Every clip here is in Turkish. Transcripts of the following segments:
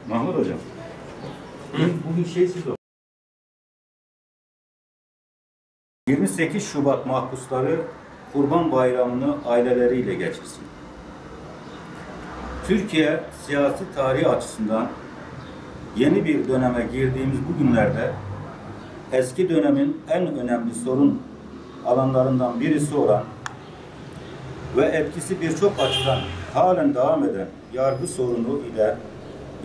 Mahmut Hocam. Bugün siz 28 Şubat mahpusları Kurban Bayramı'nı aileleriyle geçirsin. Türkiye siyasi tarihi açısından yeni bir döneme girdiğimiz bu günlerde eski dönemin en önemli sorun alanlarından birisi olan ve etkisi birçok açıdan halen devam eden yargı sorunu ile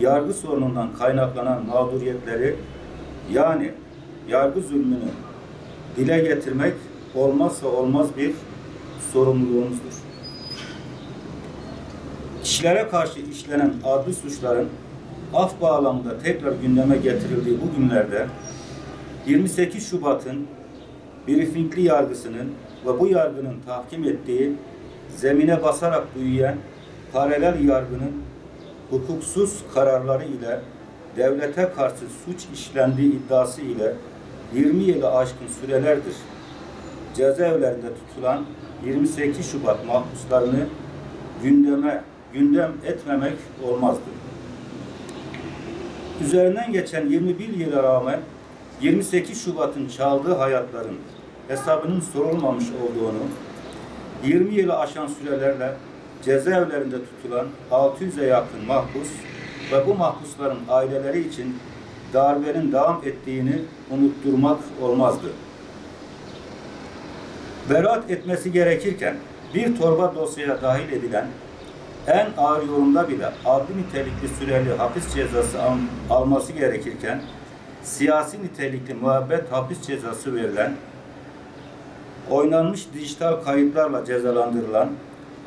yargı sorunundan kaynaklanan mağduriyetleri, yani yargı zulmünü dile getirmek olmazsa olmaz bir sorumluluğumuzdur. Kişilere karşı işlenen adli suçların af bağlamında tekrar gündeme getirildiği bu günlerde 28 Şubat'ın briefingli yargısının ve bu yargının tahkim ettiği zemine basarak büyüyen paralel yargının hukuksuz kararları ile devlete karşı suç işlendiği iddiası ile 20 yılı aşkın sürelerdir cezaevlerinde tutulan 28 Şubat mahpuslarını gündem etmemek olmazdı. Üzerinden geçen 21 yıla rağmen 28 Şubat'ın çaldığı hayatların hesabının sorulmamış olduğunu, 20 yılı aşan sürelerle cezaevlerinde tutulan 600'e yakın mahpus ve bu mahpusların aileleri için darbenin devam ettiğini unutturmak olmazdı. Beraat etmesi gerekirken bir torba dosyaya dahil edilen en ağır yorumda bile adli nitelikli süreli hapis cezası alması gerekirken siyasi nitelikli müebbet hapis cezası verilen, oynanmış dijital kayıtlarla cezalandırılan,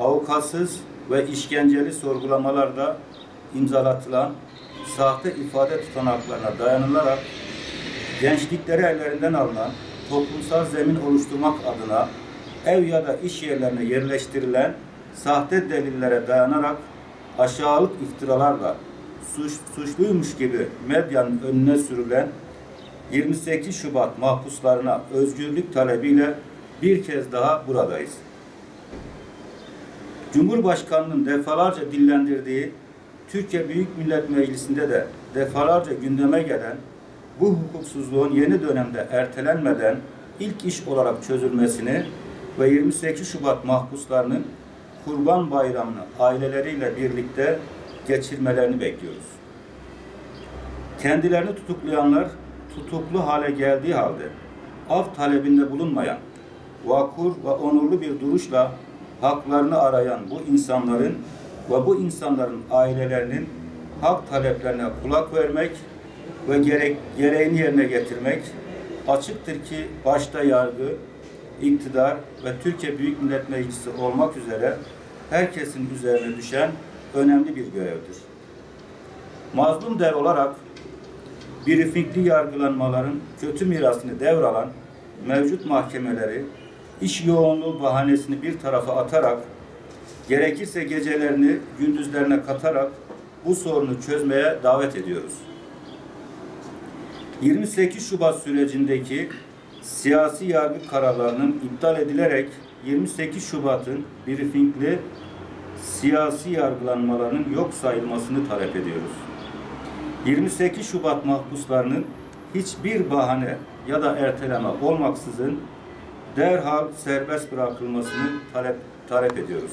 avukatsız ve işkenceli sorgulamalarda imzalatılan sahte ifade tutanaklarına dayanılarak gençlikleri ellerinden alınan, toplumsal zemin oluşturmak adına ev ya da iş yerlerine yerleştirilen sahte delillere dayanarak aşağılık iftiralarla suçluymuş gibi medyanın önüne sürülen 28 Şubat mahpuslarına özgürlük talebiyle bir kez daha buradayız. Cumhurbaşkanının defalarca dillendirdiği, Türkiye Büyük Millet Meclisi'nde de defalarca gündeme gelen bu hukuksuzluğun yeni dönemde ertelenmeden ilk iş olarak çözülmesini ve 28 Şubat mahpuslarının Kurban Bayramı'nı aileleriyle birlikte geçirmelerini bekliyoruz. Kendilerini tutuklayanlar tutuklu hale geldiği halde af talebinde bulunmayan, vakur ve onurlu bir duruşla haklarını arayan bu insanların ve bu insanların ailelerinin hak taleplerine kulak vermek ve gereğini yerine getirmek açıktır ki başta yargı, iktidar ve Türkiye Büyük Millet Meclisi olmak üzere herkesin üzerine düşen önemli bir görevdir. Mazlum der olarak briefingli yargılanmaların kötü mirasını devralan mevcut mahkemeleri iş yoğunluğu bahanesini bir tarafa atarak, gerekirse gecelerini gündüzlerine katarak bu sorunu çözmeye davet ediyoruz. 28 Şubat sürecindeki siyasi yargı kararlarının iptal edilerek 28 Şubat'ın briefingli siyasi yargılanmalarının yok sayılmasını talep ediyoruz. 28 Şubat mahpuslarının hiçbir bahane ya da erteleme olmaksızın derhal serbest bırakılmasını talep ediyoruz.